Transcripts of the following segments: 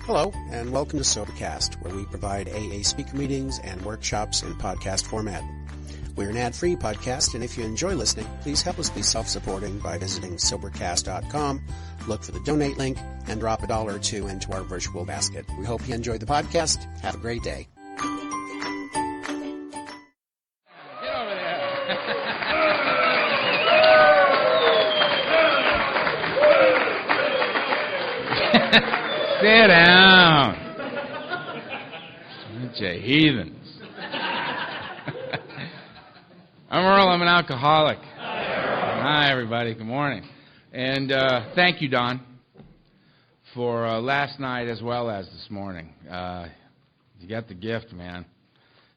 Hello, and welcome to Sobercast, where we provide AA speaker meetings and workshops in podcast format. We're an ad-free podcast, and if you enjoy listening, please help us be self-supporting by visiting Sobercast.com, look for the donate link, and drop $1 or $2 into our virtual basket. We hope you enjoyed the podcast. Have a great day. Get over there. Sit down. Bunch of heathens. I'm Earl. I'm an alcoholic. Hi, everybody. Good morning. And thank you, Don, for last night as well as this morning. You got the gift, man.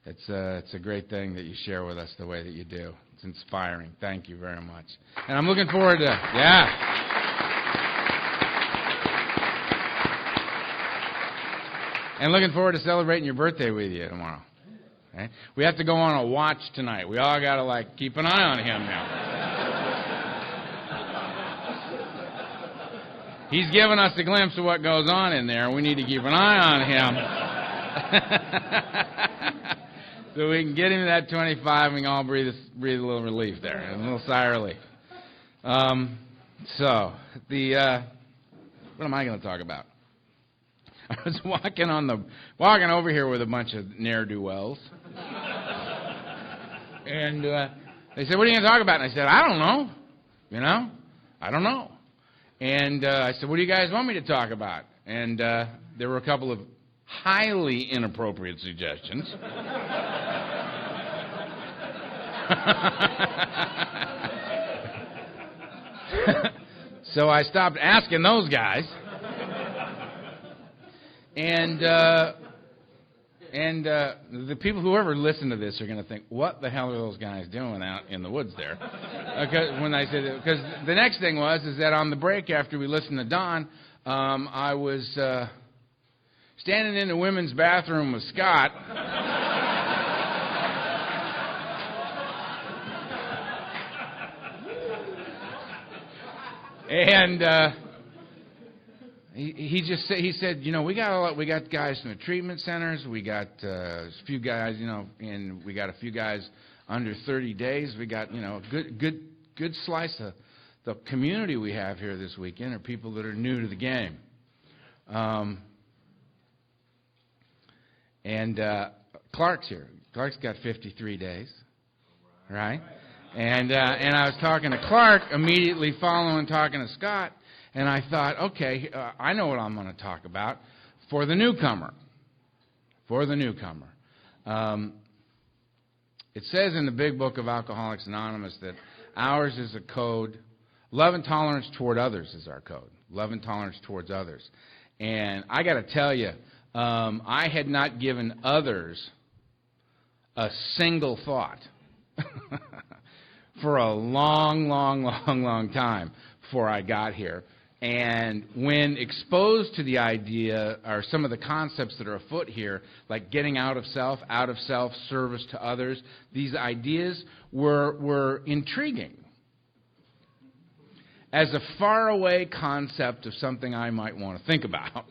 It's a great thing that you share with us the way that you do. It's inspiring. Thank you very much. And I'm looking forward to, And looking forward to celebrating your birthday with you tomorrow. Okay? We have to go on a watch tonight. We all got to, keep an eye on him now. He's given us a glimpse of what goes on in there. We need to keep an eye on him. So we can get him to that 25 and we can all breathe a little relief there, a little sigh of relief. What am I going to talk about? I was walking over here with a bunch of ne'er-do-wells. And they said, "What are you going to talk about?" And I said, "I don't know. I don't know." And I said, "What do you guys want me to talk about?" And there were a couple of highly inappropriate suggestions. So I stopped asking those guys. And the people who ever listen to this are going to think, what the hell are those guys doing out in the woods there? Because the next thing is that on the break after we listened to Don, I was standing in the women's bathroom with Scott. And he said, we got guys from the treatment centers, we got a few guys, and we got a few guys under 30 days. We got, a good slice of the community we have here this weekend are people that are new to the game. And Clark's here. Clark's got 53 days, right? And I was talking to Clark immediately following talking to Scott. And I thought, okay, I know what I'm going to talk about for the newcomer. It says in the big book of Alcoholics Anonymous that ours is a code. Love and tolerance toward others is our code. Love and tolerance towards others. And I got to tell you, I had not given others a single thought for a long time before I got here. And when exposed to the idea, or some of the concepts that are afoot here, like getting out of self, service to others, these ideas were intriguing as a faraway concept of something I might want to think about.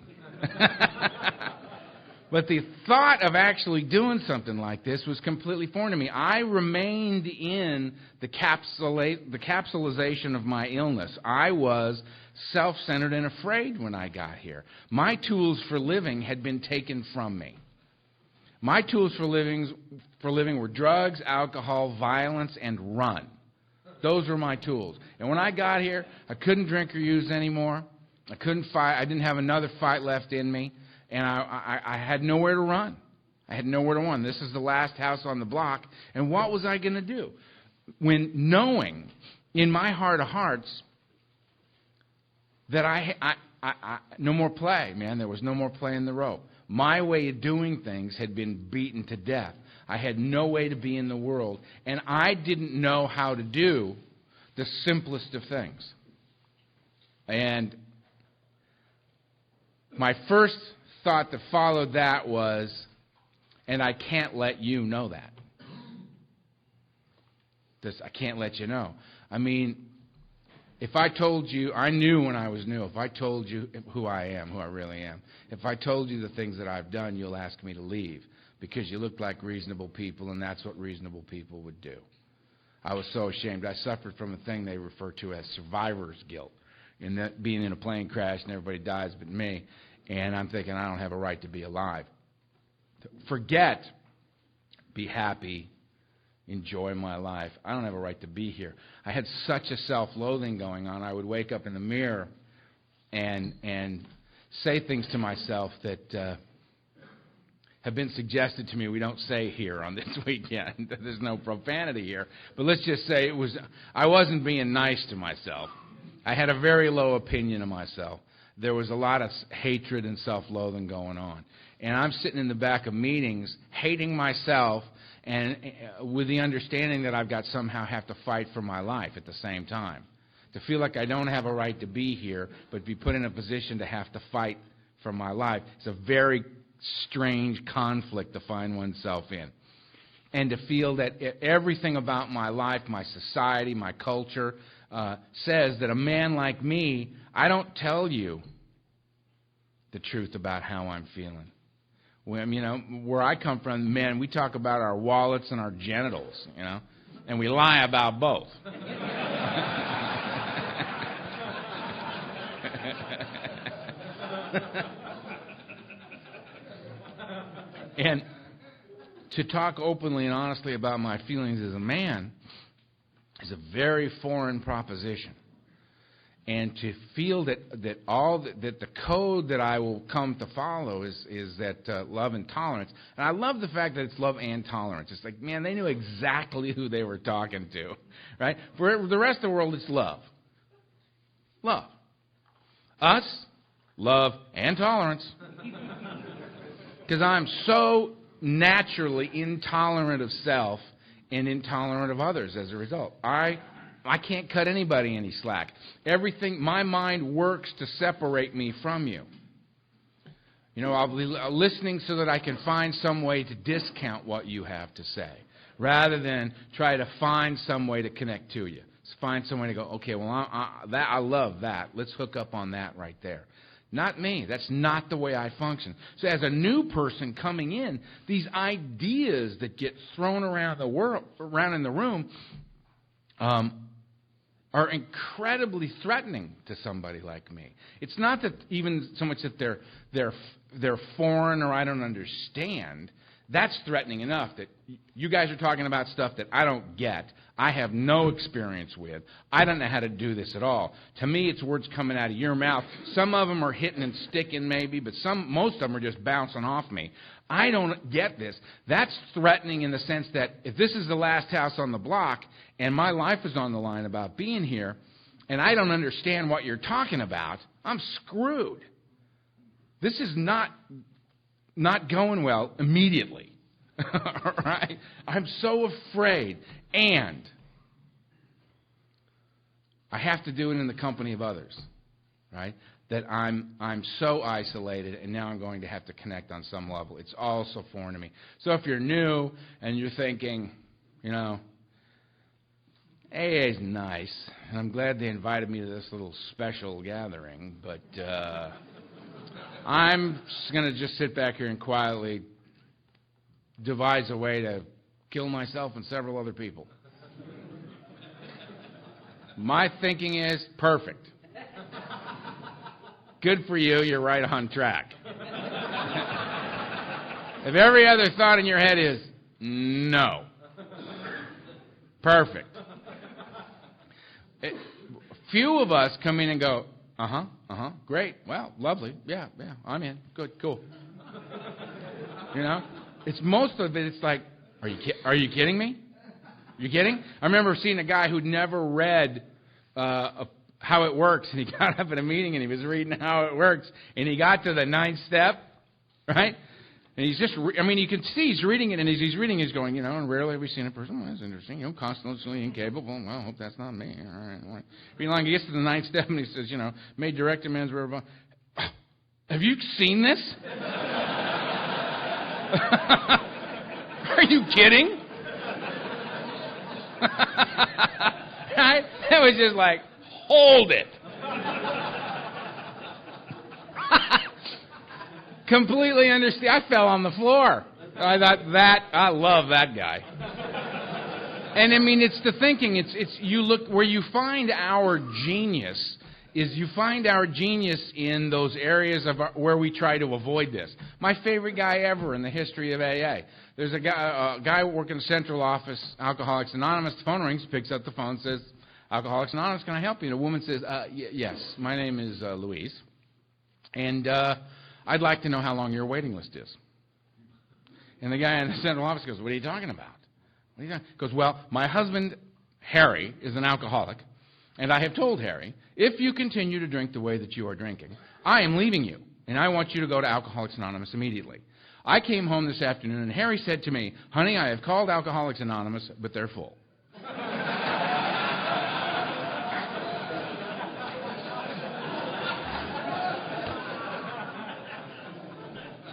But the thought of actually doing something like this was completely foreign to me. I remained in the capsulization of my illness. I was self-centered and afraid when I got here. My tools for living had been taken from me. My tools for living were drugs, alcohol, violence, and run. Those were my tools. And when I got here, I couldn't drink or use anymore. I couldn't fight. I didn't have another fight left in me. And I had nowhere to run. This is the last house on the block. And what was I going to do? When knowing in my heart of hearts that I no more play, man. There was no more play in the rope. My way of doing things had been beaten to death. I had no way to be in the world. And I didn't know how to do the simplest of things. And my first thought that followed that was, and I can't let you know that. I can't let you know. I mean, If I told you, I knew when I was new, if I told you who I am, who I really am, if I told you the things that I've done, you'll ask me to leave because you look like reasonable people, and that's what reasonable people would do. I was so ashamed. I suffered from a thing they refer to as survivor's guilt, in that being in a plane crash and everybody dies but me, and I'm thinking I don't have a right to be alive. Forget, be happy, enjoy my life. I don't have a right to be here. I had such a self-loathing going on. I would wake up in the mirror and say things to myself that have been suggested to me we don't say here on this weekend. There's no profanity here. But let's just say I wasn't being nice to myself. I had a very low opinion of myself. There was a lot of hatred and self-loathing going on. And I'm sitting in the back of meetings hating myself and with the understanding that I've got somehow have to fight for my life at the same time. To feel like I don't have a right to be here, but be put in a position to have to fight for my life. It's a very strange conflict to find oneself in. And to feel that everything about my life, my society, my culture, says that a man like me, I don't tell you the truth about how I'm feeling. When, where I come from, men, we talk about our wallets and our genitals, and we lie about both. And to talk openly and honestly about my feelings as a man is a very foreign proposition. And to feel that the code that I will come to follow is that love and tolerance. And I love the fact that it's love and tolerance. It's like, man, they knew exactly who they were talking to, right? For the rest of the world, it's love. Love. Us, love and tolerance. Because I'm so naturally intolerant of self and intolerant of others as a result. I can't cut anybody any slack. Everything, my mind works to separate me from you. I'll be listening so that I can find some way to discount what you have to say, rather than try to find some way to connect to you. Find some way to go, okay, well, I love that. Let's hook up on that right there. Not me. That's not the way I function. So as a new person coming in, these ideas that get thrown around in the room, are incredibly threatening to somebody like me. It's not that even so much that they're foreign or I don't understand. That's threatening enough that you guys are talking about stuff that I don't get. I have no experience with. I don't know how to do this at all. To me, it's words coming out of your mouth. Some of them are hitting and sticking maybe, but most of them are just bouncing off me. I don't get this. That's threatening in the sense that if this is the last house on the block and my life is on the line about being here and I don't understand what you're talking about, I'm screwed. This is not going well immediately. All right? I'm so afraid. And I have to do it in the company of others, right? That I'm so isolated, and now I'm going to have to connect on some level. It's all so foreign to me. So if you're new and you're thinking, AA is nice, and I'm glad they invited me to this little special gathering, but I'm going to just sit back here and quietly devise a way to kill myself and several other people. My thinking is perfect. Good for you, you're right on track. If every other thought in your head is, no. Perfect. Few of us come in and go, great, well, lovely, yeah, I'm in, good, cool. It's most of it, it's like, are you kidding me? You kidding? I remember seeing a guy who'd never read How It Works, and he got up at a meeting and he was reading How It Works, and he got to the 9th step, right? And he's just, you can see he's reading it, and as he's reading, he's going, and rarely have we seen a person, well, that's interesting, constantly incapable, well, I hope that's not me, all right. Reading along, he gets to the 9th step, and he says, made direct amends, wherever. Have you seen this? Are you kidding? Right? It was just like, hold it. Completely understand. I fell on the floor. I thought I love that guy. And I mean, it's the thinking. It's you look where you find our genius is you find our genius in those areas of where we try to avoid this. My favorite guy ever in the history of AA. There's a guy working in the central office, Alcoholics Anonymous. The phone rings, picks up the phone, says, "Alcoholics Anonymous, can I help you?" And a woman says, "Yes, my name is Louise, and I'd like to know how long your waiting list is." And the guy in the central office goes, "What are you talking about?" What are you talking? He goes, "Well, my husband, Harry, is an alcoholic, and I have told Harry, if you continue to drink the way that you are drinking, I am leaving you, and I want you to go to Alcoholics Anonymous immediately. I came home this afternoon, and Harry said to me, 'Honey, I have called Alcoholics Anonymous, but they're full.'"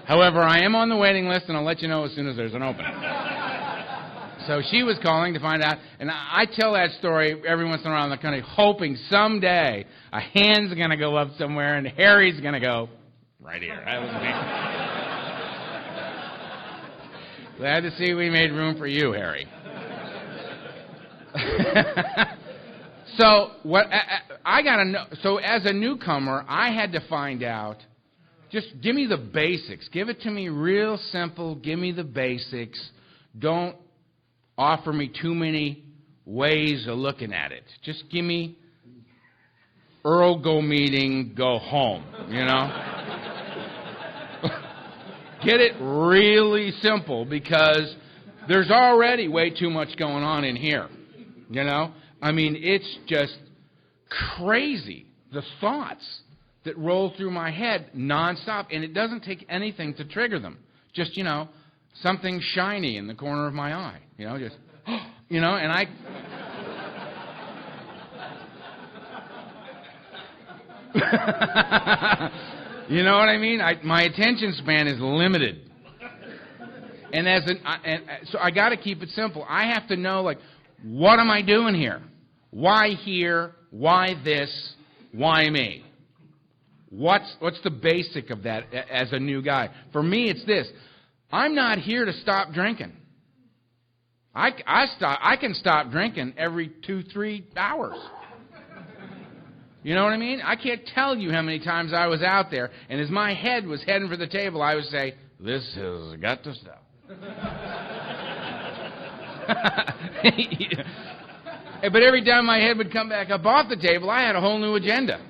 However, I am on the waiting list, and I'll let you know as soon as there's an opening. So she was calling to find out, and I tell that story every once in a while in the country, hoping someday a hand's going to go up somewhere, and Harry's going to go, right here. That was me. Glad to see we made room for you, Harry. So what I got to know. So as a newcomer, I had to find out. Just give me the basics. Give it to me real simple. Give me the basics. Don't offer me too many ways of looking at it. Just give me Earl, go meeting, go home, you know? Get it really simple, because there's already way too much going on in here, you know? I mean, it's just crazy, the thoughts that roll through my head nonstop, and it doesn't take anything to trigger them. Just, you know, something shiny in the corner of my eye, you know, just, you know, and I... You know what I mean? My attention span is limited. And so I got to keep it simple. I have to know, like, what am I doing here? Why here? Why this? Why me? What's the basic of that as a new guy? For me, it's this. I'm not here to stop drinking. I can stop drinking every 2-3 hours. You know what I mean? I can't tell you how many times I was out there, and as my head was heading for the table, I would say, "This has got to stop." But every time my head would come back up off the table, I had a whole new agenda.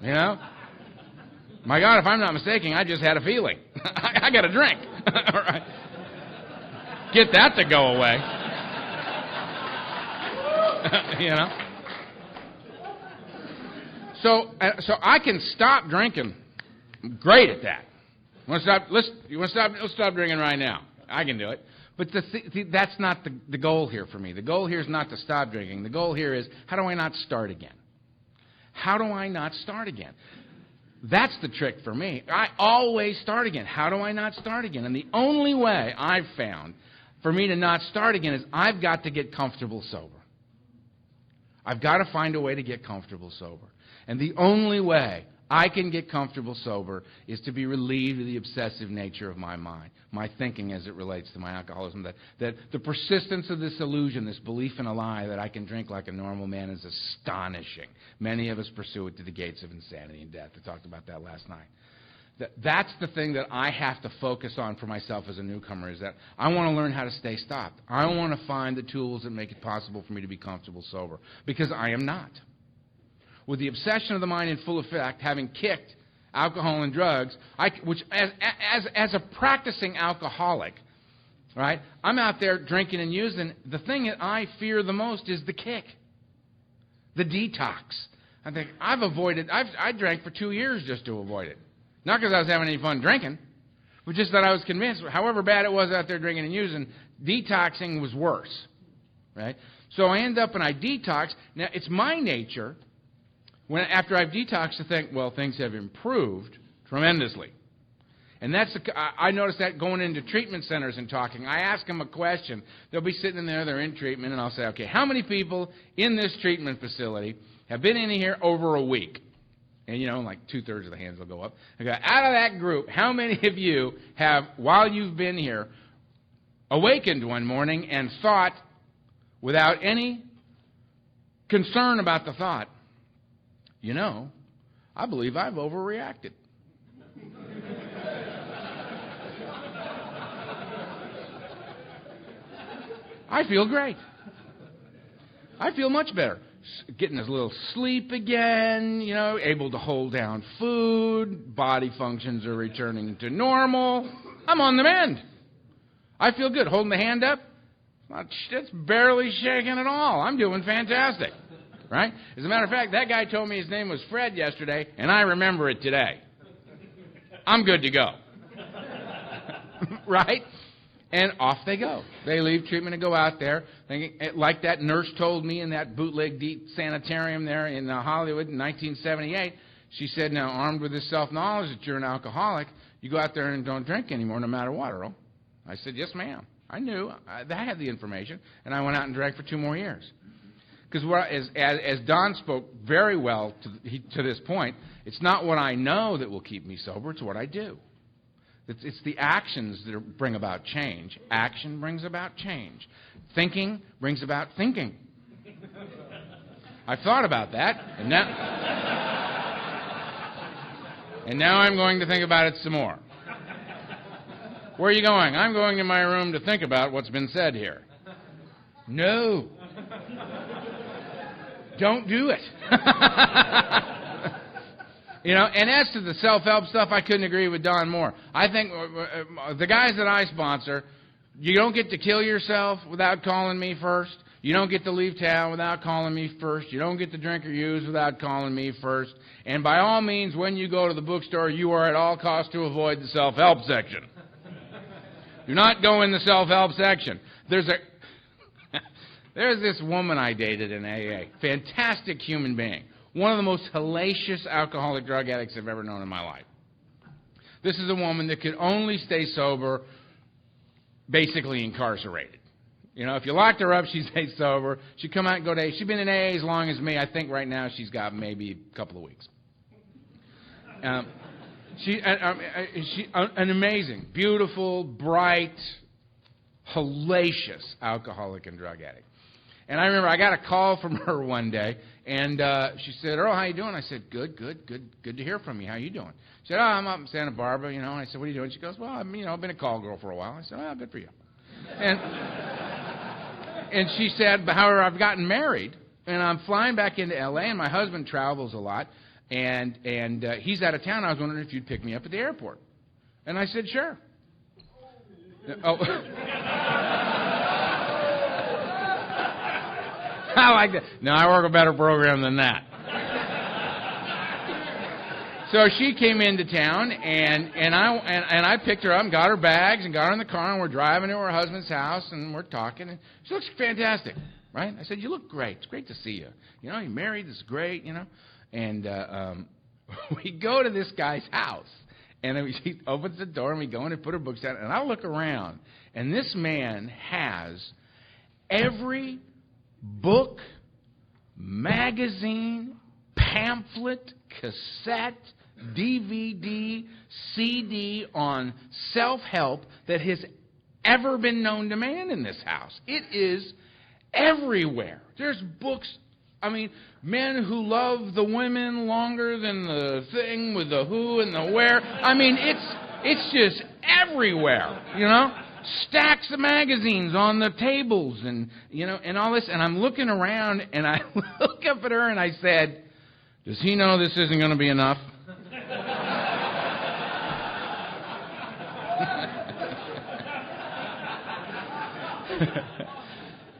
You know? My God, if I'm not mistaken, I just had a feeling. I got a drink. All right. Get that to go away. You know? So I can stop drinking. I'm great at that. Let's stop drinking right now. I can do it. But that's not the goal here for me. The goal here is not to stop drinking. The goal here is, how do I not start again? How do I not start again? That's the trick for me. I always start again. How do I not start again? And the only way I've found for me to not start again is I've got to get comfortable sober. I've got to find a way to get comfortable sober. And the only way I can get comfortable sober is to be relieved of the obsessive nature of my mind, my thinking as it relates to my alcoholism, that the persistence of this illusion, this belief in a lie that I can drink like a normal man is astonishing. Many of us pursue it to the gates of insanity and death. I talked about that last night. That's the thing that I have to focus on for myself as a newcomer, is that I want to learn how to stay stopped. I want to find the tools that make it possible for me to be comfortable sober, because I am not. With the obsession of the mind in full effect, having kicked alcohol and drugs, which as a practicing alcoholic, right, I'm out there drinking and using. The thing that I fear the most is the kick, the detox. I think I drank for 2 years just to avoid it. Not because I was having any fun drinking, but just that I was convinced, however bad it was out there drinking and using, detoxing was worse, right? So I end up and I detox. Now, it's my nature, after I've detoxed, to think, well, things have improved tremendously. And I noticed that going into treatment centers and talking. I ask them a question. They'll be sitting in there, they're in treatment, and I'll say, okay, how many people in this treatment facility have been in here over a week? And, like 2/3 of the hands will go up. I go, out of that group, how many of you have, while you've been here, awakened one morning and thought, without any concern about the thought, I believe I've overreacted. I feel great. I feel much better. Getting a little sleep again, able to hold down food, body functions are returning to normal. I'm on the mend. I feel good. Holding the hand up, it's barely shaking at all. I'm doing fantastic, right? As a matter of fact, that guy told me his name was Fred yesterday, and I remember it today. I'm good to go, right? And off they go. They leave treatment and go out there, thinking, like that nurse told me in that bootleg deep sanitarium there in Hollywood in 1978. She said, now, armed with this self-knowledge that you're an alcoholic, you go out there and don't drink anymore no matter what, Earl. I said, yes, ma'am. I knew. I had the information, and I went out and drank for 2 more years. Because as Don spoke very well to this point, it's not what I know that will keep me sober, it's what I do. It's the actions that bring about change. Action brings about change. Thinking brings about thinking. I've thought about that, and now I'm going to think about it some more. Where are you going? I'm going to my room to think about what's been said here. No. Don't do it. And as to the self-help stuff, I couldn't agree with Don more. I think the guys that I sponsor, you don't get to kill yourself without calling me first. You don't get to leave town without calling me first. You don't get to drink or use without calling me first. And by all means, when you go to the bookstore, you are at all costs to avoid the self-help section. Do not go in the self-help section. There's this woman I dated in AA. Fantastic human being. One of the most hellacious alcoholic drug addicts I've ever known in my life. This is a woman that could only stay sober, basically incarcerated. If you locked her up, she'd stay sober. She'd come out and go to AA. She's been in AA as long as me. I think right now she's got maybe a couple of weeks. She's an amazing, beautiful, bright, hellacious alcoholic and drug addict. And I remember I got a call from her one day, and she said, Earl, how you doing? I said, good to hear from you. How you doing? She said, I'm up in Santa Barbara, And I said, what are you doing? She goes, well, I've been a call girl for a while. I said, good for you. And she said, however, I've gotten married, and I'm flying back into L.A., and my husband travels a lot, and he's out of town. I was wondering if you'd pick me up at the airport. And I said, sure. Oh. I like that. No, I work a better program than that. So she came into town, and I picked her up and got her bags and got her in the car, and we're driving to her husband's house, and we're talking, and she looks fantastic, right? I said, you look great. It's great to see you. You're married. This is great, And we go to this guy's house, and he opens the door, and we go in and put her books down, and I look around, and this man has every book, magazine, pamphlet, cassette, DVD, CD on self-help that has ever been known to man in this house. It is everywhere. There's books, men who love the women longer than the thing with the who and the where. It's just everywhere, Stacks of magazines on the tables and all this. And I'm looking around, and I look up at her, and I said, does he know this isn't going to be enough?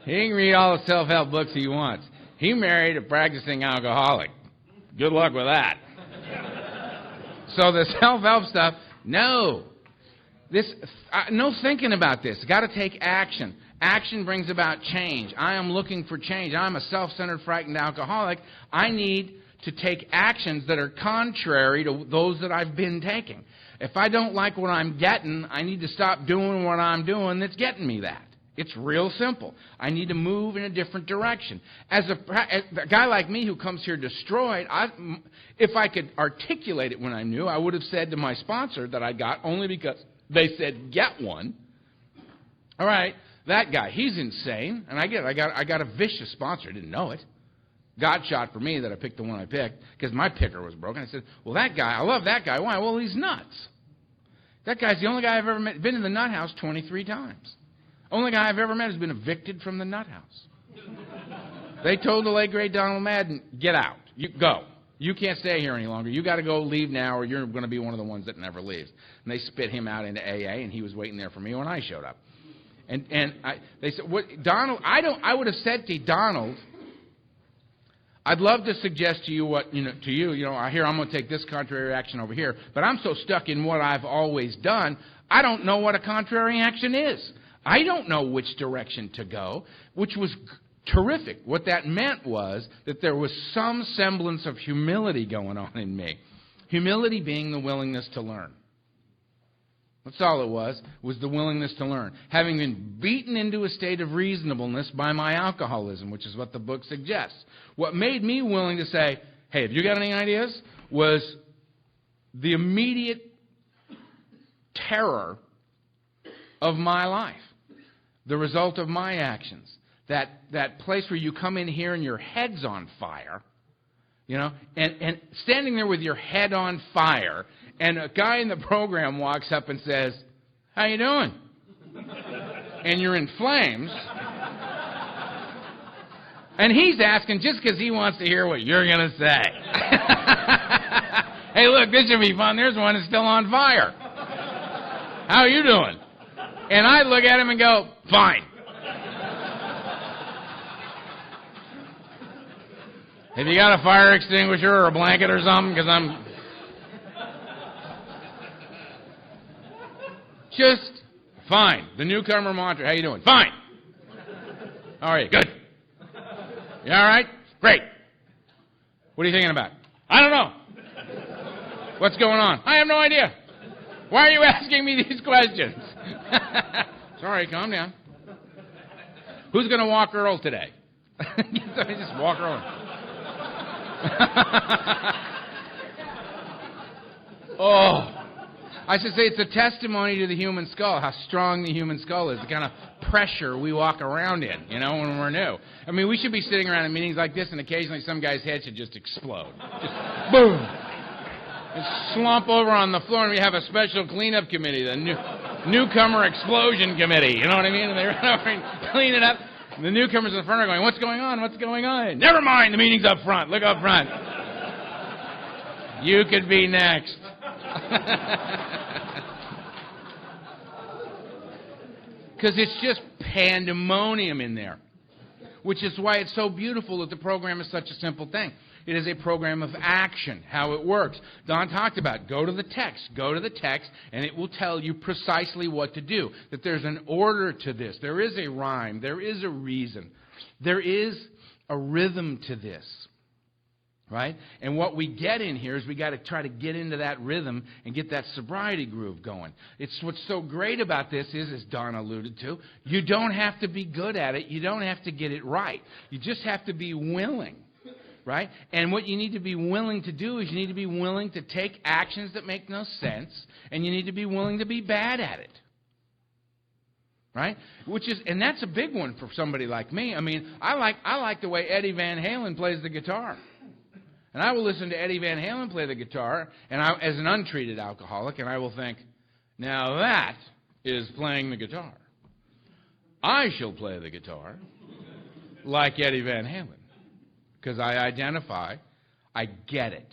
He can read all the self-help books he wants. He married a practicing alcoholic. Good luck with that. So the self-help stuff, no. No thinking about this. Got to take action. Action brings about change. I am looking for change. I'm a self-centered, frightened alcoholic. I need to take actions that are contrary to those that I've been taking. If I don't like what I'm getting, I need to stop doing what I'm doing that's getting me that. It's real simple. I need to move in a different direction. As a guy like me who comes here destroyed, if I could articulate it when I knew, I would have said to my sponsor that I got only because they said get one. All right, that guy, he's insane, and I get it. I got a vicious sponsor. I didn't know it. God shot for me that I picked the one I picked because my picker was broken. I said, well, that guy, I love that guy. Why? Well, he's nuts. That guy's the only guy I've ever met. Been in the nut house 23 times. Only guy I've ever met has been evicted from the nut house. They told the late, great Donald Madden, get out. You go. You can't stay here any longer. You got to go, leave now, or you're going to be one of the ones that never leaves. And they spit him out into AA, and he was waiting there for me when I showed up. They said, what, Donald, I would have said to Donald, I'd love to suggest to you what, I hear I'm going to take this contrary action over here, but I'm so stuck in what I've always done, I don't know what a contrary action is. I don't know which direction to go, which was terrific. What that meant was that there was some semblance of humility going on in me. Humility being the willingness to learn. That's all it was the willingness to learn. Having been beaten into a state of reasonableness by my alcoholism, which is what the book suggests. What made me willing to say, hey, have you got any ideas? Was the immediate terror of my life. The result of my actions. That place where you come in here and your head's on fire, and standing there with your head on fire, and a guy in the program walks up and says, how you doing? And you're in flames. And he's asking just because he wants to hear what you're going to say. Hey, look, this should be fun. There's one that's still on fire. How are you doing? And I look at him and go, fine. Have you got a fire extinguisher or a blanket or something? Because I'm just fine. The Newcomer mantra, how you doing? Fine. How are you? Good. You all right? Great. What are you thinking about? I don't know. What's going on? I have no idea. Why are you asking me these questions? Sorry, calm down. Who's going to walk Earl today? Just walk Earl. Oh. I should say it's a testimony to the human skull, how strong the human skull is, the kind of pressure we walk around in, when we're new. I mean, we should be sitting around in meetings like this, and occasionally some guy's head should just explode. Just boom. And slump over on the floor, and we have a special cleanup committee, the Newcomer Explosion Committee, you know what I mean? And they run over and clean it up. And the newcomers in the front are going, what's going on? What's going on? Never mind, the meeting's up front. Look up front. You could be next. Because it's just pandemonium in there, which is why it's so beautiful that the program is such a simple thing. It is a program of action, how it works. Don talked about go to the text, and it will tell you precisely what to do, that there's an order to this. There is a rhyme. There is a reason. There is a rhythm to this. Right? And what we get in here is we got to try to get into that rhythm and get that sobriety groove going. It's what's so great about this is, as Don alluded to, you don't have to be good at it. You don't have to get it right. You just have to be willing. Right? And what you need to be willing to do is you need to be willing to take actions that make no sense, and you need to be willing to be bad at it. Right? And that's a big one for somebody like me. I mean, I like the way Eddie Van Halen plays the guitar. And I will listen to Eddie Van Halen play the guitar, and as an untreated alcoholic, and I will think, now that is playing the guitar. I shall play the guitar like Eddie Van Halen, because I identify, I get it.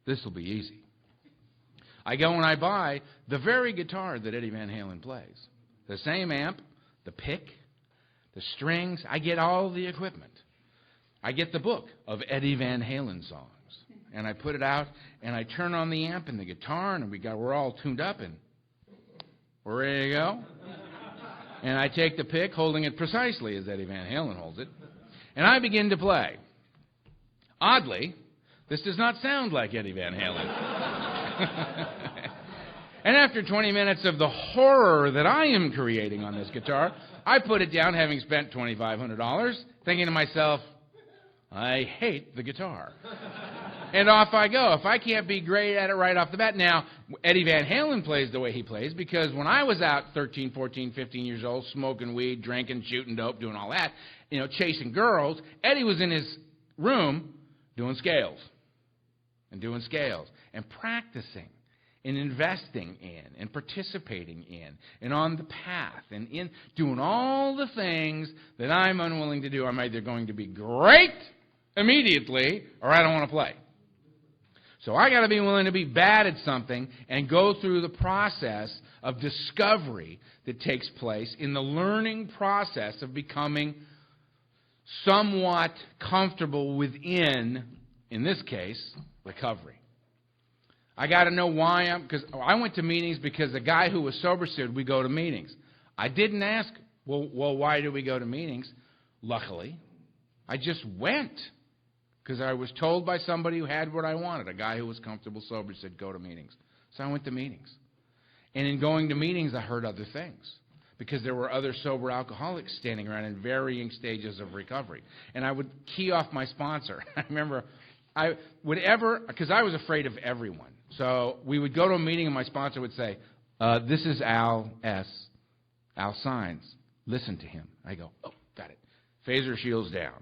This will be easy. I go and I buy the very guitar that Eddie Van Halen plays. The same amp, the pick, the strings, I get all the equipment. I get the book of Eddie Van Halen songs, and I put it out, and I turn on the amp and the guitar, and we're all tuned up, and we're ready to go. And I take the pick, holding it precisely as Eddie Van Halen holds it, and I begin to play. Oddly, this does not sound like Eddie Van Halen. And after 20 minutes of the horror that I am creating on this guitar, I put it down, having spent $2,500, thinking to myself, I hate the guitar. And off I go. If I can't be great at it right off the bat. Now, Eddie Van Halen plays the way he plays, because when I was out 13, 14, 15 years old, smoking weed, drinking, shooting dope, doing all that, chasing girls, Eddie was in his room doing scales and practicing and investing in and participating in and on the path and in doing all the things that I'm unwilling to do. I'm either going to be great immediately or I don't want to play. So I got to be willing to be bad at something and go through the process of discovery that takes place in the learning process of becoming somewhat comfortable within, in this case, recovery. I got to know why because I went to meetings because the guy who was sober said we go to meetings. I didn't ask, well, why do we go to meetings? Luckily, I just went. Because I was told by somebody who had what I wanted, a guy who was comfortable sober said, go to meetings. So I went to meetings. And in going to meetings, I heard other things. Because there were other sober alcoholics standing around in varying stages of recovery. And I would key off my sponsor. I remember, because I was afraid of everyone. So we would go to a meeting and my sponsor would say, this is Al S. Al Signs. Listen to him. I go, oh, got it. Phaser shields down.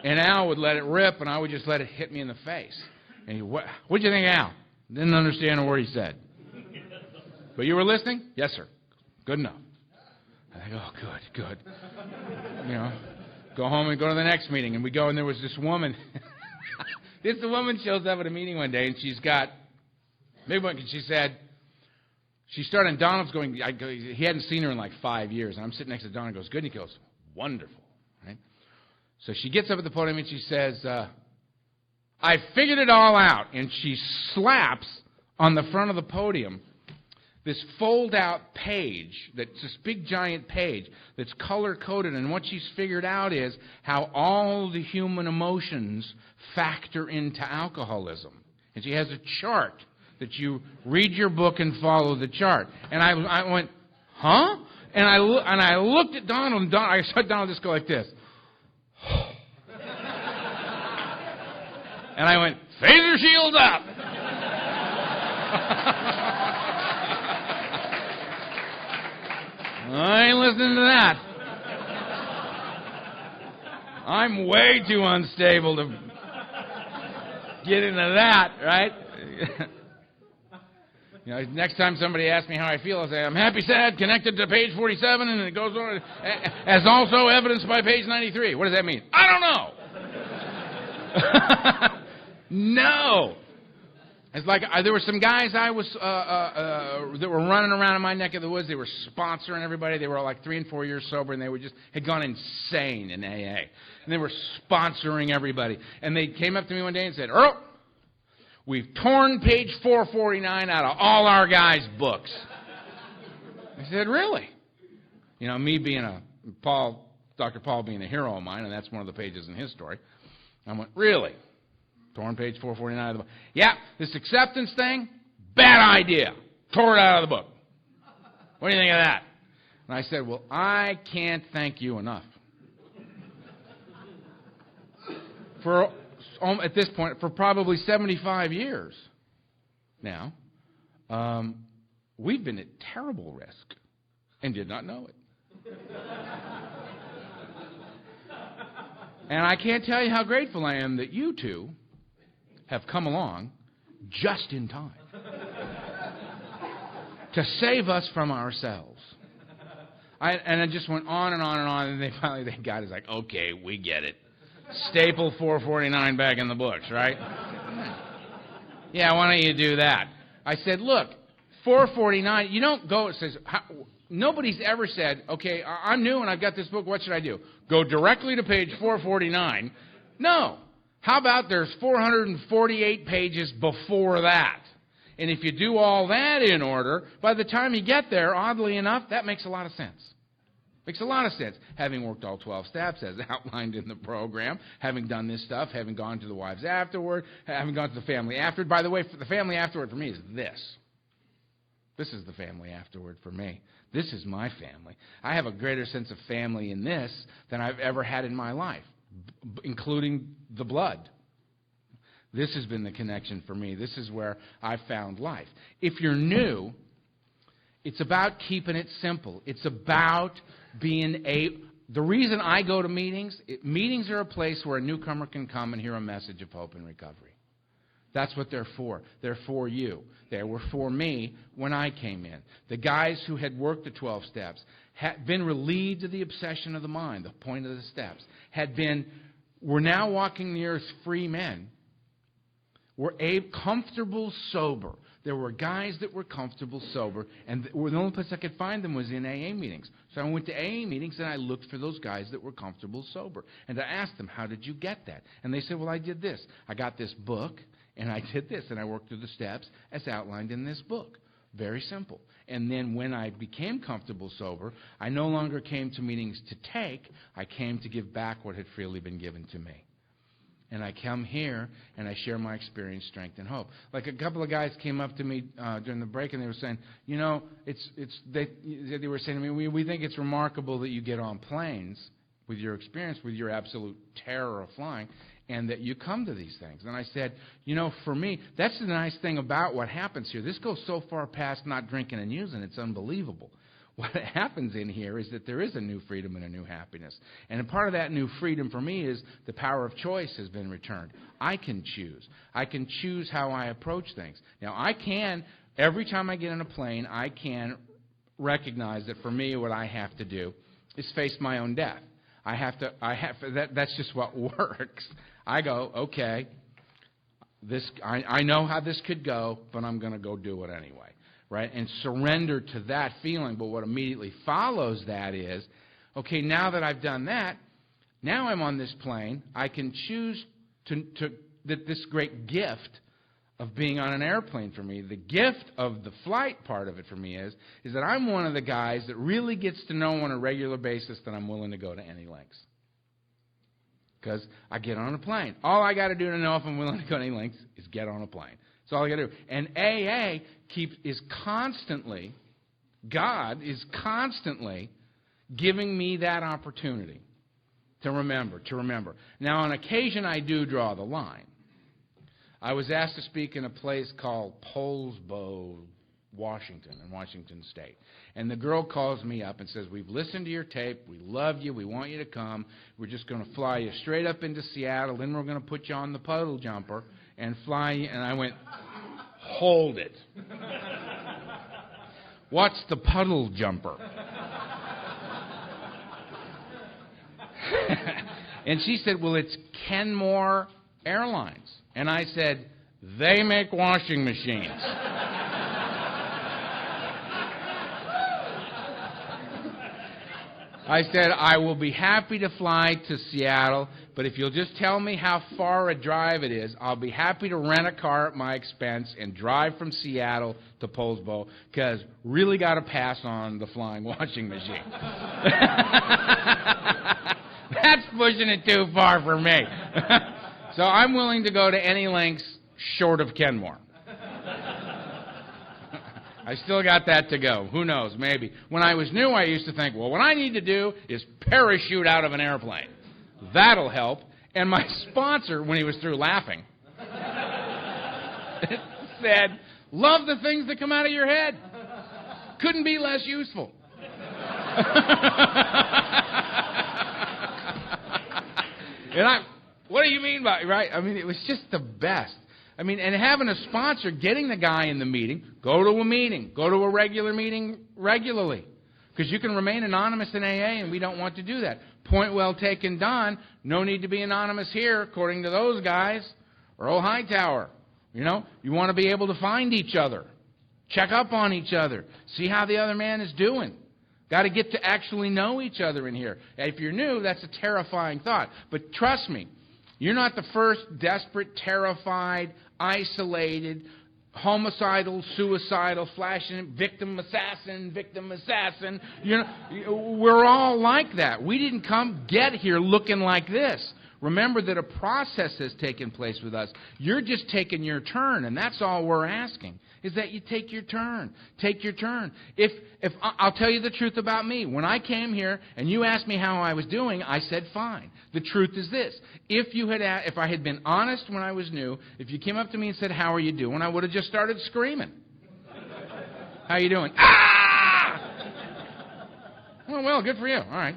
And Al would let it rip, and I would just let it hit me in the face. And what'd you think, Al? Didn't understand a word he said. But you were listening? Yes, sir. Good enough. I go, oh, good. Go home and go to the next meeting. And we go, and there was this woman. This woman shows up at a meeting one day, and she's got, she said, she started, and Donald's going, he hadn't seen her in like 5 years. And I'm sitting next to Donald and goes, good. And he goes, wonderful. Right? So she gets up at the podium and she says, I figured it all out. And she slaps on the front of the podium this fold-out page, that's this big giant page that's color-coded. And what she's figured out is how all the human emotions factor into alcoholism. And she has a chart that you read your book and follow the chart. And I went, huh? And I looked at Donald, and I saw Donald just go like this. And I went, phaser shields up! I ain't listening to that. I'm way too unstable to get into that, right? Next time somebody asks me how I feel, I'll say, I'm happy, sad, connected to page 47, and it goes on, as also evidenced by page 93. What does that mean? I don't know. No. It's like there were some guys that were running around in my neck of the woods. They were sponsoring everybody. They were all like 3 and 4 years sober, and they had gone insane in AA. And they were sponsoring everybody. And they came up to me one day and said, Earl, we've torn page 449 out of all our guys' books. I said, really? Me being Dr. Paul being a hero of mine, and that's one of the pages in his story. I went, really? Torn page 449 of the book. Yeah, this acceptance thing, bad idea. Tore it out of the book. What do you think of that? And I said, well, I can't thank you enough. At this point, for probably 75 years now, we've been at terrible risk and did not know it. And I can't tell you how grateful I am that you two have come along just in time to save us from ourselves. And it just went on and on and on, and they finally got it. It's like, okay, we get it. Staple 449 back in the books, right? Yeah, why don't you do that? I said, look, 449, you don't go, it says, nobody's ever said, okay, I'm new and I've got this book, what should I do? Go directly to page 449. No. How about there's 448 pages before that? And if you do all that in order, by the time you get there, oddly enough, that makes a lot of sense. Makes a lot of sense. Having worked all 12 steps as outlined in the program, having done this stuff, having gone to the wives afterward, having gone to the family afterward. By the way, the family afterward for me is this. This is the family afterward for me. This is my family. I have a greater sense of family in this than I've ever had in my life, including the blood. This has been the connection for me. This is where I found life. If you're new, it's about keeping it simple. It's about being the reason I go to meetings, meetings are a place where a newcomer can come and hear a message of hope and recovery. That's what they're for. They're for you. They were for me when I came in. The guys who had worked the 12 steps, had been relieved of the obsession of the mind, the point of the steps, were now walking the earth free men, were comfortable sober. There were guys that were comfortable sober, and the only place I could find them was in AA meetings. So I went to AA meetings, and I looked for those guys that were comfortable sober. And I asked them, how did you get that? And they said, well, I did this. I got this book, and I did this, and I worked through the steps as outlined in this book. Very simple. And then when I became comfortable sober, I no longer came to meetings to take. I came to give back what had freely been given to me. And I come here, and I share my experience, strength, and hope. Like a couple of guys came up to me during the break, and they were saying, you know, they were saying to me, we think it's remarkable that you get on planes with your experience, with your absolute terror of flying, and that you come to these things. And I said, you know, for me, that's the nice thing about what happens here. This goes so far past not drinking and using, it's unbelievable. What happens in here is that there is a new freedom and a new happiness. And a part of that new freedom for me is the power of choice has been returned. I can choose. I can choose how I approach things. Now, every time I get on a plane, I can recognize that for me what I have to do is face my own death. That's just what works. I go, okay, I know how this could go, but I'm going to go do it anyway. Right, and surrender to that feeling. But what immediately follows that is, okay, now that I've done that, now I'm on this plane. I can choose that this great gift of being on an airplane for me, the gift of the flight part of it for me is that I'm one of the guys that really gets to know on a regular basis that I'm willing to go to any lengths. Because I get on a plane. All I got to do to know if I'm willing to go to any lengths is get on a plane. That's all I got to do. And AA God is constantly giving me that opportunity to remember. Now, on occasion, I do draw the line. I was asked to speak in a place called Poulsbo, Washington, in Washington State. And the girl calls me up and says, we've listened to your tape. We love you. We want you to come. We're just going to fly you straight up into Seattle. Then we're going to put you on the puddle jumper and fly you. And I went, hold it. What's the puddle jumper? And she said, well, it's Kenmore Airlines. And I said, they make washing machines. I said, I will be happy to fly to Seattle, but if you'll just tell me how far a drive it is, I'll be happy to rent a car at my expense and drive from Seattle to Poulsbo, because really got to pass on the flying washing machine. That's pushing it too far for me. So I'm willing to go to any lengths short of Kenmore. I still got that to go. Who knows? Maybe. When I was new, I used to think, well, what I need to do is parachute out of an airplane. That'll help. And my sponsor, when he was through laughing, said, love the things that come out of your head. Couldn't be less useful. What do you mean by it, right? I mean, it was just the best. I mean, and having a sponsor, getting the guy in the meeting, go to a meeting, go to a regular meeting regularly. Because you can remain anonymous in AA, and we don't want to do that. Point well taken, Don. No need to be anonymous here, according to those guys. Earl Hightower. You know, you want to be able to find each other. Check up on each other. See how the other man is doing. Got to get to actually know each other in here. If you're new, that's a terrifying thought. But trust me, you're not the first desperate, terrified, isolated, homicidal, suicidal, flashing, victim, assassin. You know, we're all like that. We didn't get here looking like this. Remember that a process has taken place with us. You're just taking your turn, and that's all we're asking, is that you take your turn. Take your turn. If I'll tell you the truth about me. When I came here and you asked me how I was doing, I said fine. The truth is this. If I had been honest when I was new, if you came up to me and said, how are you doing, I would have just started screaming. How you doing? Ah! Well, good for you. All right.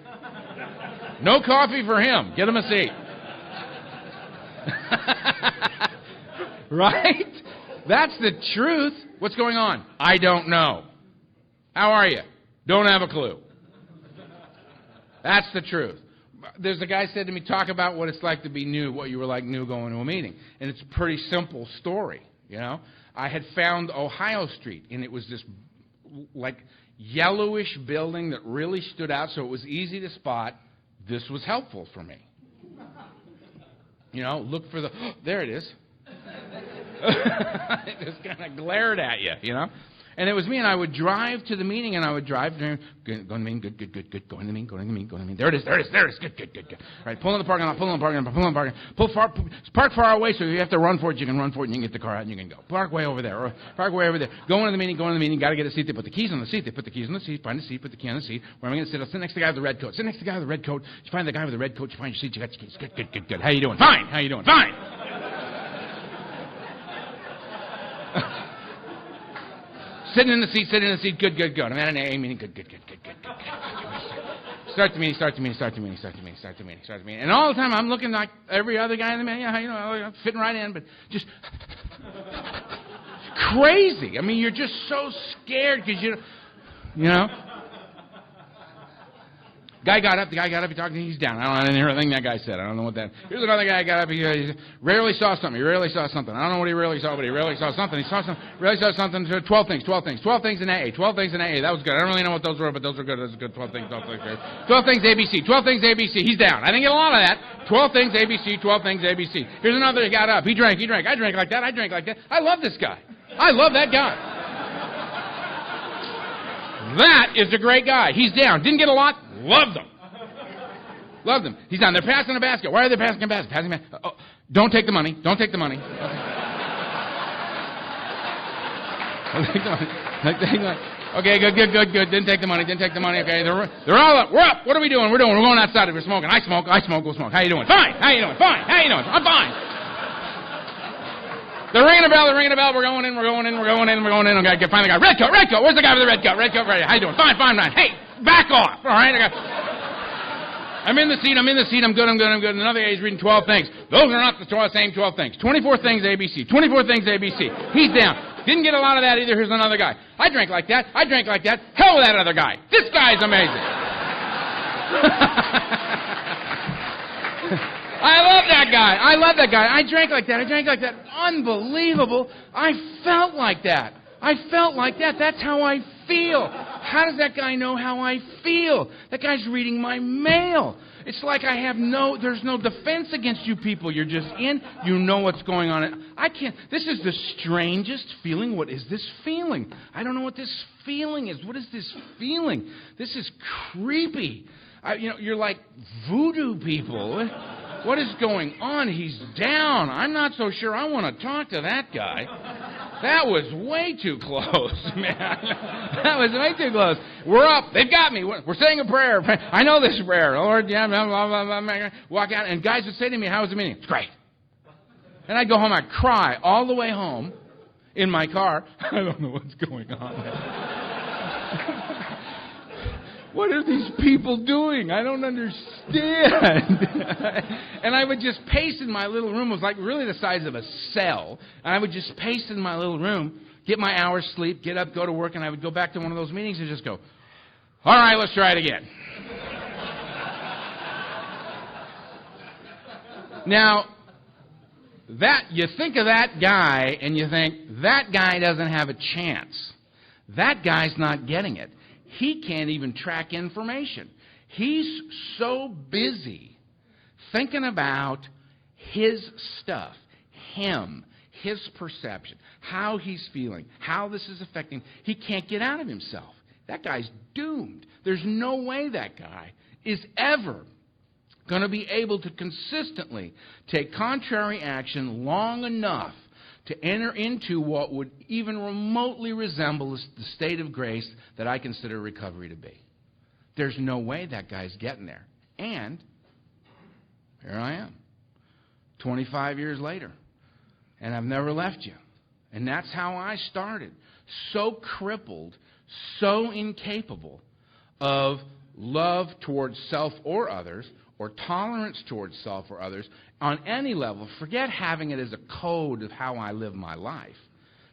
No coffee for him. Get him a seat. Right? That's the truth. What's going on? I don't know. How are you? Don't have a clue. That's the truth. There's a guy said to me, talk about what it's like to be new, what you were like new going to a meeting. And it's a pretty simple story, you know. I had found Ohio Street, and it was this like yellowish building that really stood out, so it was easy to spot. This was helpful for me. You know, look for there it is. It just kind of glared at you, you know. And it was me, and I would drive to the meeting, and I would drive, go to the meeting, good, go in the meeting, there it is, good. Right, pull in the parking lot, park far away, so if you have to run for it, you can run for it, and you can get the car out, and you can go. Park way over there, go into the meeting, got to get a seat, they put the keys on the seat, find a seat, put the key on the seat, where am I going to sit? I'll sit next to the guy with the red coat, you find the guy with the red coat, you find your seat, you got your keys, good, how you doing? Fine, how you doing? Fine! Sitting in the seat, good. I'm at an AA meeting, good. Start the meeting. And all the time I'm looking like every other guy in the meeting, you know, fitting right in, but just crazy. I mean, you're just so scared because you know. The guy got up, he talked to me, he's down. I didn't hear a thing that guy said. I don't know what that. Here's another guy got up, he rarely saw something. I don't know what he rarely saw, but he rarely saw something. 12 things in AA. 12 things in AA. That was good. I don't really know what those were, but those were good. Those were good. 12 things ABC. 12 things ABC. He's down. I didn't get a lot of that. 12 things ABC, 12 things ABC. Here's another that got up. He drank. I drank like that. I love this guy. I love that guy. That is a great guy. He's down. Didn't get a lot. Loved them. He's down. They're passing a basket. Why are they passing a basket? Don't take the money. Okay, good. Didn't take the money. Okay, they're all up. We're up. What are we doing? We're going outside. We're smoking. I smoke. We'll smoke. How you doing? Fine. How you doing? I'm fine. They're ringing a bell. We're going in. Okay, finally got red coat. Where's the guy with the red coat? Ready. How you doing? Fine. Hey, back off. All right. I'm in the seat. I'm good. Another guy is reading 12 things. Those are not the same 12 things. 24 things ABC. He's down. Didn't get a lot of that either. Here's another guy. I drank like that. Hell with that other guy. This guy's amazing. I love that guy. I drank like that. Unbelievable. I felt like that. That's how I feel. How does that guy know how I feel? That guy's reading my mail. It's like there's no defense against you people. You're just in, you know what's going on. This is the strangest feeling. What is this feeling? I don't know what this feeling is. What is this feeling? This is creepy. You're like voodoo people. What is going on? He's down. I'm not so sure I want to talk to that guy. That was way too close, man. That was way too close. We're up. They've got me. We're saying a prayer. I know this prayer. Lord, yeah, blah, blah, blah, blah. Walk out, and guys would say to me, how was the meeting? It's great. And I'd go home. I'd cry all the way home in my car. I don't know what's going on. What are these people doing? I don't understand. And I would just pace in my little room. It was like really the size of a cell. And I would just pace in my little room, get my hour's sleep, get up, go to work, and I would go back to one of those meetings and just go, all right, let's try it again. Now, you think of that guy and you think, that guy doesn't have a chance. That guy's not getting it. He can't even track information. He's so busy thinking about his stuff, him, his perception, how he's feeling, how this is affecting, he can't get out of himself. That guy's doomed. There's no way that guy is ever going to be able to consistently take contrary action long enough to enter into what would even remotely resemble the state of grace that I consider recovery to be. There's no way that guy's getting there. And here I am, 25 years later, and I've never left you. And that's how I started. So crippled, so incapable of love towards self or others, or tolerance towards self or others, on any level. Forget having it as a code of how I live my life.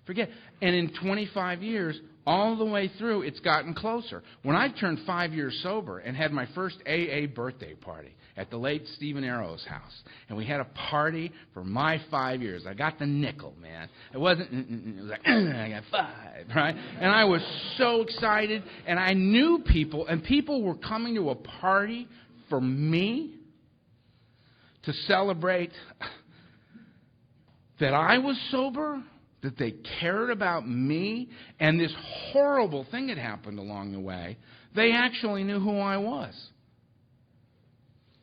Forget. And in 25 years, all the way through, it's gotten closer. When I turned 5 years sober and had my first AA birthday party at the late Stephen Arrow's house, and we had a party for my 5 years. I got the nickel, man. It wasn't, it was like, I got 5, right? And I was so excited, and I knew people, and people were coming to a party for me to celebrate that I was sober, that they cared about me, and this horrible thing had happened along the way. They actually knew who I was.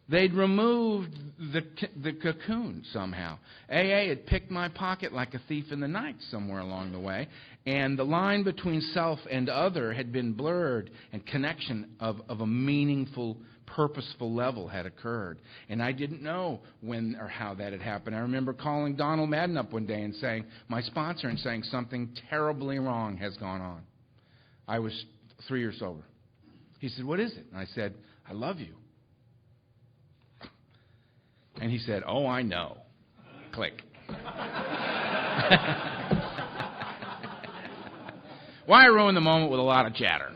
They'd removed the cocoon somehow. AA had picked my pocket like a thief in the night somewhere along the way, and the line between self and other had been blurred, and connection of a meaningful, purposeful level had occurred. And I didn't know when or how that had happened. I remember calling Donald Madden up one day and saying, my sponsor, and saying something terribly wrong has gone on. I was 3 years sober. He said, what is it? And I said, I love you. And he said, oh, I know. Click. Why ruin the moment with a lot of chatter?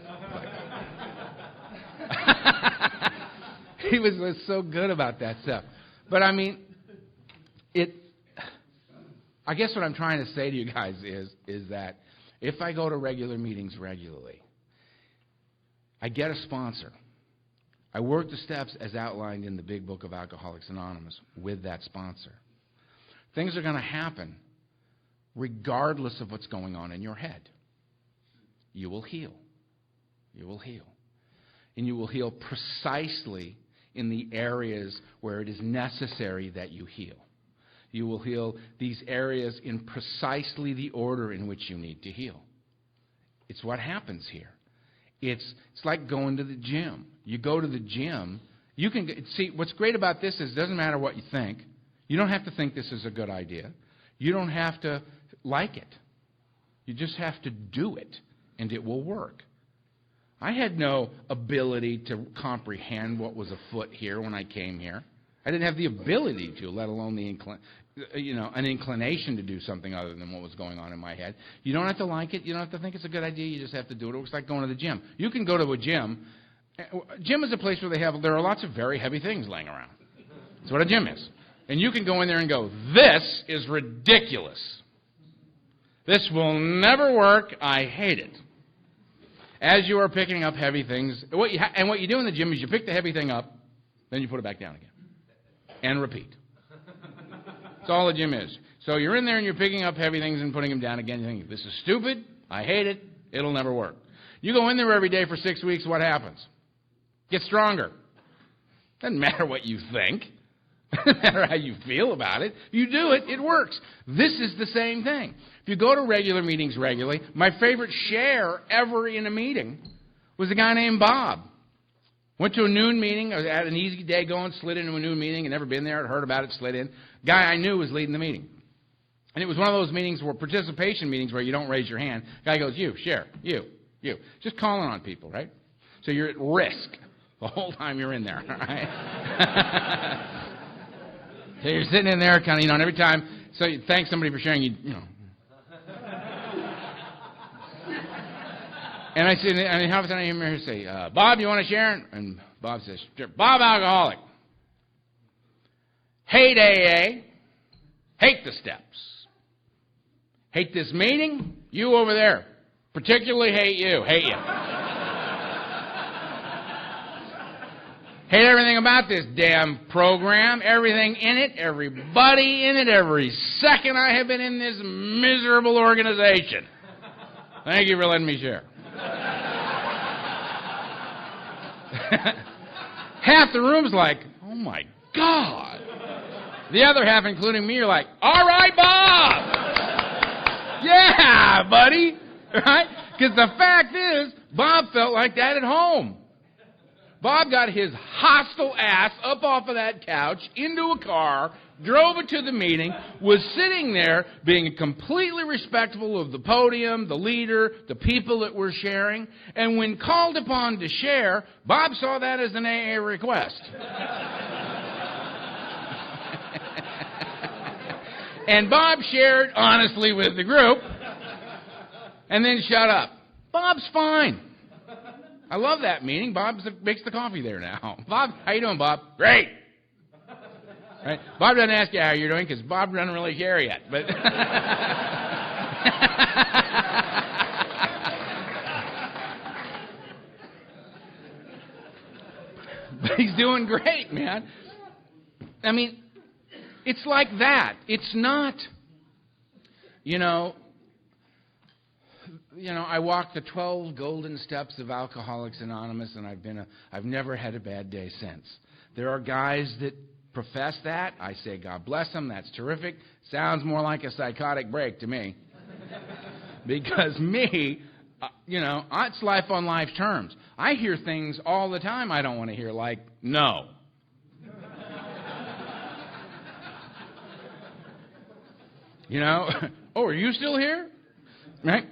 He was so good about that stuff. But I mean, I guess what I'm trying to say to you guys is that if I go to regular meetings regularly, I get a sponsor. I work the steps as outlined in the big book of Alcoholics Anonymous with that sponsor. Things are going to happen regardless of what's going on in your head. You will heal. You will heal. And you will heal precisely in the areas where it is necessary that you heal. You will heal these areas in precisely the order in which you need to heal. It's what happens here. It's like going to the gym. You go to the gym, you can see what's great about this is it doesn't matter what you think. You don't have to think this is a good idea. You don't have to like it. You just have to do it, and it will work. I had no ability to comprehend what was afoot here when I came here. I didn't have the ability to, let alone an inclination to do something other than what was going on in my head. You don't have to like it. You don't have to think it's a good idea. You just have to do it. It looks like going to the gym. You can go to a gym. Gym is a place where there are lots of very heavy things laying around. That's what a gym is. And you can go in there and go, this is ridiculous. This will never work. I hate it. As you are picking up heavy things, what you do in the gym is you pick the heavy thing up, then you put it back down again. And repeat. That's all the gym is. So you're in there and you're picking up heavy things and putting them down again. You think, this is stupid. I hate it. It'll never work. You go in there every day for 6 weeks, what happens? Get stronger. Doesn't matter what you think. Doesn't matter how you feel about it. You do it, it works. This is the same thing. If you go to regular meetings regularly, my favorite share ever in a meeting was a guy named Bob. Went to a noon meeting. I had an easy day going, slid into a noon meeting, and never been there. I'd heard about it, slid in. Guy I knew was leading the meeting. And it was one of those meetings where participation meetings where you don't raise your hand. Guy goes, you, share, you. Just calling on people, right? So you're at risk the whole time you're in there, all right? So you're sitting in there kind of, and every time, so you thank somebody for sharing, And I said, and half the time I hear her say, Bob, you want to share? And Bob says, sure. Bob, alcoholic. Hate AA. Hate the steps. Hate this meeting. You over there. Particularly hate you. Hate you. Hate everything about this damn program, everything in it, everybody in it, every second I have been in this miserable organization. Thank you for letting me share. Half the room's like, oh my God. The other half, including me, are like, all right, Bob. Yeah, buddy. Right? Because the fact is, Bob felt like that at home. Bob got his hostile ass up off of that couch, into a car, drove it to the meeting, was sitting there being completely respectful of the podium, the leader, the people that were sharing. And when called upon to share, Bob saw that as an AA request. And Bob shared honestly with the group and then shut up. Bob's fine. I love that meeting. Bob makes the coffee there now. Bob, how you doing, Bob? Great. Right? Bob doesn't ask you how you're doing because Bob doesn't really share yet. But but he's doing great, man. I mean, it's like that. It's not, I walked the 12 golden steps of Alcoholics Anonymous, and I've never had a bad day since. There are guys that profess that. I say, God bless them. That's terrific. Sounds more like a psychotic break to me. Because me, it's life on life terms. I hear things all the time I don't want to hear, like, no. Oh, are you still here? Right?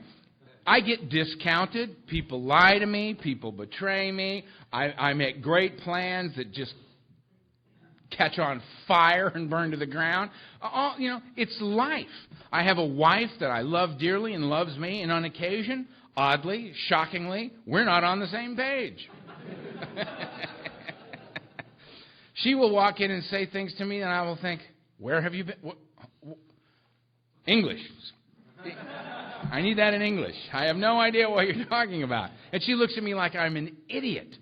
I get discounted. People lie to me. People betray me. I make great plans that just catch on fire and burn to the ground. It's life. I have a wife that I love dearly and loves me, and on occasion, oddly, shockingly, we're not on the same page. She will walk in and say things to me, and I will think, where have you been? English. I need that in English. I have no idea what you're talking about. And she looks at me like I'm an idiot.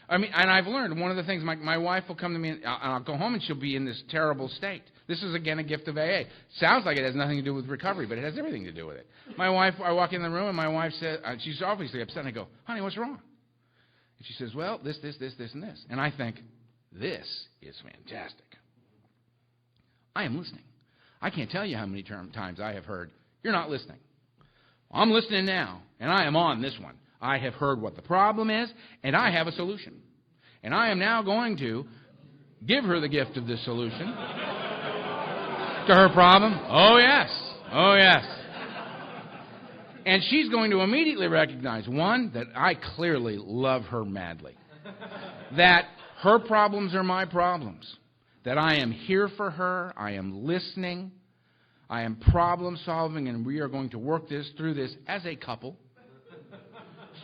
And I've learned one of the things, my wife will come to me, and I'll go home, and she'll be in this terrible state. This is, again, a gift of AA. Sounds like it has nothing to do with recovery, but it has everything to do with it. My wife, I walk in the room, and my wife says, she's obviously upset, and I go, honey, what's wrong? And she says, well, this, and this. And I think, this is fantastic. I am listening. I can't tell you how many times I have heard, you're not listening. I'm listening now, and I am on this one. I have heard what the problem is, and I have a solution. And I am now going to give her the gift of this solution to her problem. Oh, yes. Oh, yes. And she's going to immediately recognize, one, that I clearly love her madly. That her problems are my problems. That I am here for her. I am listening. I am problem solving, and we are going to work through this as a couple.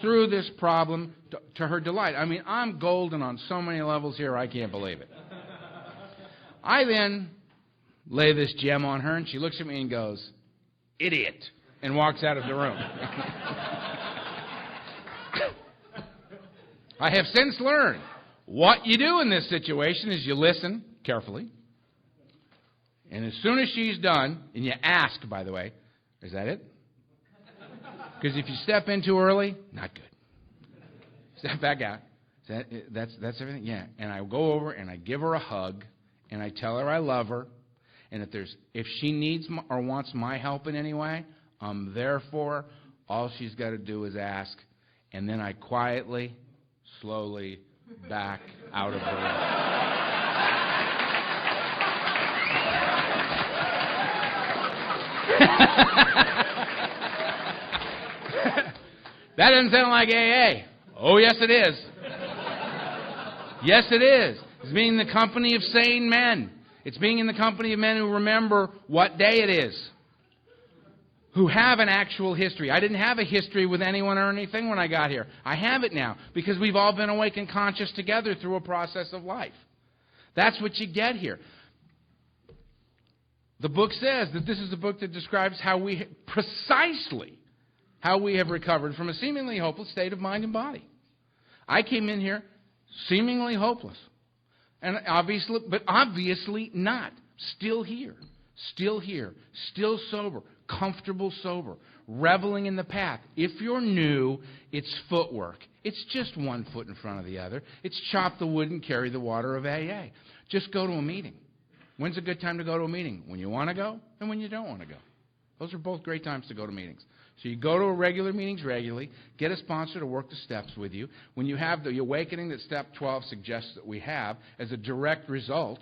Through this problem to her delight. I mean, I'm golden on so many levels here, I can't believe it. I then lay this gem on her, and she looks at me and goes, idiot, and walks out of the room. I have since learned what you do in this situation is you listen carefully, and as soon as she's done, and you ask, by the way, is that it? Because if you step in too early, not good. Step back out. That's everything? Yeah. And I go over and I give her a hug and I tell her I love her. And if she needs or wants my help in any way, I'm there for her. All she's got to do is ask. And then I quietly, slowly back out of the room. That doesn't sound like AA. Oh, yes, it is. Yes, it is. It's being in the company of sane men. It's being in the company of men who remember what day it is, who have an actual history. I didn't have a history with anyone or anything when I got here. I have it now because we've all been awake and conscious together through a process of life. That's what you get here. The book says that this is a book that describes precisely how we have recovered from a seemingly hopeless state of mind and body. I came in here seemingly hopeless. And obviously not. Still here, still sober, comfortable sober, reveling in the path. If you're new, it's footwork. It's just one foot in front of the other. It's chop the wood and carry the water of AA. Just go to a meeting. When's a good time to go to a meeting? When you want to go and when you don't want to go. Those are both great times to go to meetings. So you go to regular meetings regularly, get a sponsor to work the steps with you. When you have the awakening that Step 12 suggests that we have as a direct result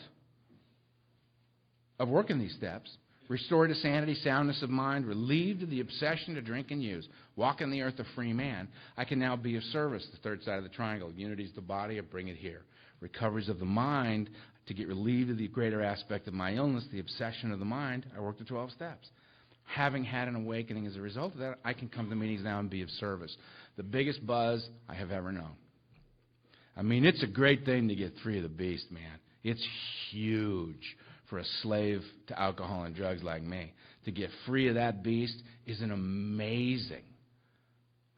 of working these steps, restored to sanity, soundness of mind, relieved of the obsession to drink and use, walk in the earth a free man, I can now be of service, the third side of the triangle. Unity is the body, I bring it here. Recoveries of the mind, to get relieved of the greater aspect of my illness, the obsession of the mind, I work the 12 steps. Having had an awakening as a result of that, I can come to meetings now and be of service. The biggest buzz I have ever known. I mean, it's a great thing to get free of the beast, man. It's huge for a slave to alcohol and drugs like me. To get free of that beast is an amazing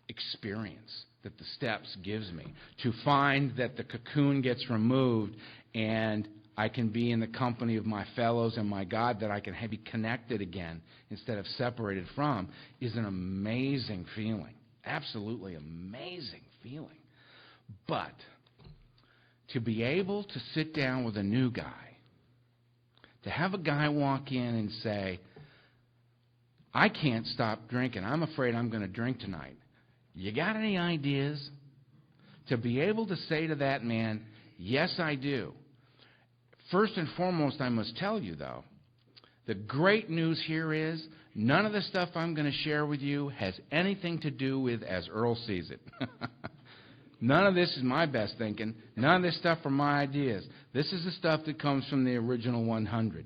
experience that the steps gives me. To find that the cocoon gets removed and I can be in the company of my fellows and my God, that I can be connected again instead of separated from, is an amazing feeling. Absolutely amazing feeling. But to be able to sit down with a new guy, to have a guy walk in and say, I can't stop drinking. I'm afraid I'm going to drink tonight. You got any ideas? To be able to say to that man, yes, I do. First and foremost, I must tell you, though, the great news here is none of the stuff I'm going to share with you has anything to do with as Earl sees it. None of this is my best thinking. None of this stuff are my ideas. This is the stuff that comes from the original 100.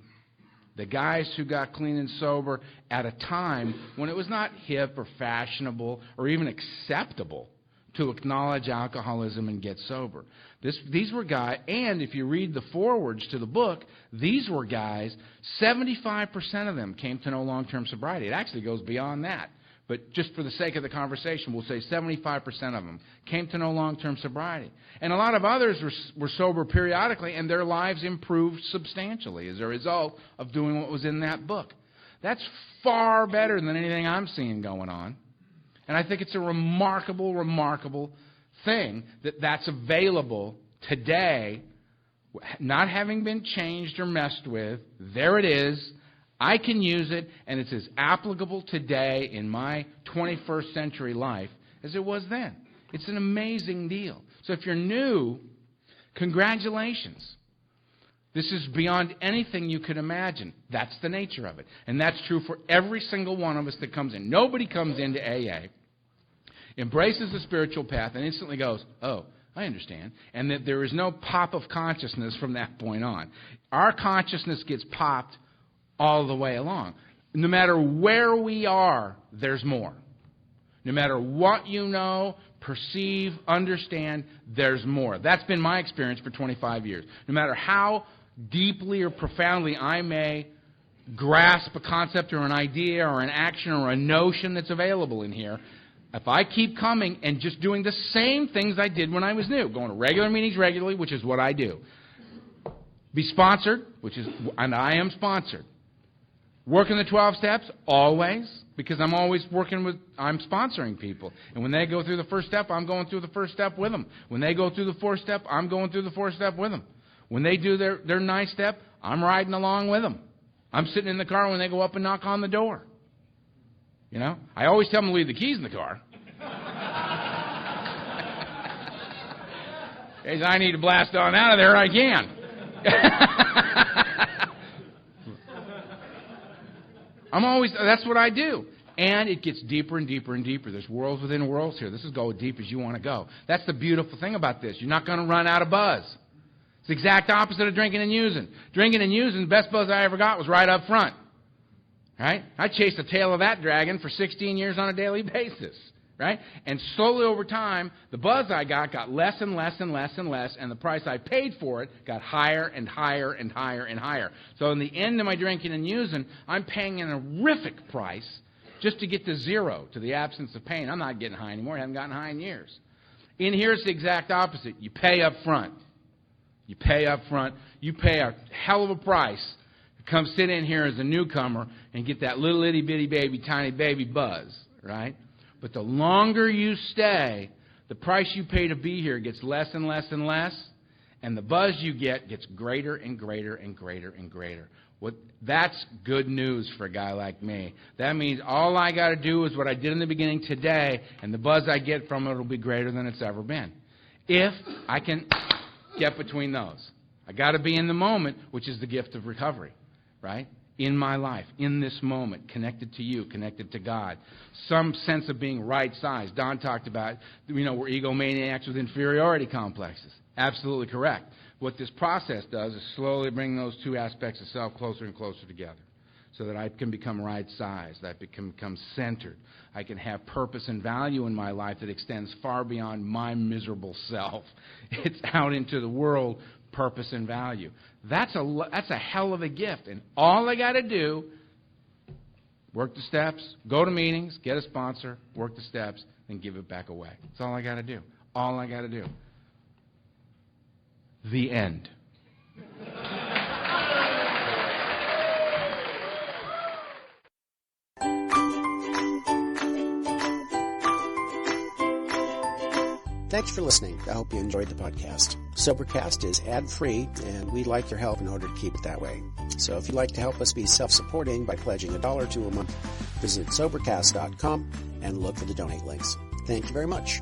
The guys who got clean and sober at a time when it was not hip or fashionable or even acceptable to acknowledge alcoholism and get sober. These were guys, and if you read the forewords to the book, these were guys, 75% of them came to know long-term sobriety. It actually goes beyond that. But just for the sake of the conversation, we'll say 75% of them came to know long-term sobriety. And a lot of others were sober periodically, and their lives improved substantially as a result of doing what was in that book. That's far better than anything I'm seeing going on. And I think it's a remarkable, remarkable thing that that's available today, not having been changed or messed with. There it is. I can use it, and it's as applicable today in my 21st century life as it was then. It's an amazing deal. So if you're new, congratulations. This is beyond anything you could imagine. That's the nature of it. And that's true for every single one of us that comes in. Nobody comes into AA, embraces the spiritual path, and instantly goes, oh, I understand. And that there is no pop of consciousness from that point on. Our consciousness gets popped all the way along. No matter where we are, there's more. No matter what you know, perceive, understand, there's more. That's been my experience for 25 years. No matter how deeply or profoundly I may grasp a concept or an idea or an action or a notion that's available in here, if I keep coming and just doing the same things I did when I was new, going to regular meetings regularly, which is what I do, be sponsored, and I am sponsored. Working the 12 steps, always, because I'm always I'm sponsoring people. And when they go through the first step, I'm going through the first step with them. When they go through the fourth step, I'm going through the fourth step with them. When they do their ninth step, I'm riding along with them. I'm sitting in the car when they go up and knock on the door. You know? I always tell them to leave the keys in the car. If I need to blast on out of there, I can. That's what I do. And it gets deeper and deeper and deeper. There's worlds within worlds here. This is go as deep as you want to go. That's the beautiful thing about this. You're not going to run out of buzz. It's the exact opposite of drinking and using. Drinking and using, the best buzz I ever got was right up front. Right? I chased the tail of that dragon for 16 years on a daily basis. Right? And slowly over time, the buzz I got less and less and less and less, and the price I paid for it got higher and higher and higher and higher. So in the end of my drinking and using, I'm paying an horrific price just to get to zero, to the absence of pain. I'm not getting high anymore. I haven't gotten high in years. In here, it's the exact opposite. You pay up front You pay up front. You pay a hell of a price to come sit in here as a newcomer and get that little itty-bitty baby, tiny baby buzz, right? But the longer you stay, the price you pay to be here gets less and less and less, and the buzz you get gets greater and greater and greater and greater. That's good news for a guy like me. That means all I got to do is what I did in the beginning today, and the buzz I get from it will be greater than it's ever been. If I can get between those. I got to be in the moment, which is the gift of recovery, right? In my life, in this moment, connected to you, connected to God. Some sense of being right-sized. Don talked about, we're egomaniacs with inferiority complexes. Absolutely correct. What this process does is slowly bring those two aspects of self closer and closer together so that I can become right-sized, that I can become centered. I can have purpose and value in my life that extends far beyond my miserable self. It's out into the world, purpose and value. That's a hell of a gift. And all I got to do, work the steps, go to meetings, get a sponsor, work the steps, and give it back away. That's all I got to do. All I got to do. The end. Thanks for listening. I hope you enjoyed the podcast. Sobercast is ad-free, and we'd like your help in order to keep it that way. So if you'd like to help us be self-supporting by pledging $1 or $2 a month, visit Sobercast.com and look for the donate links. Thank you very much.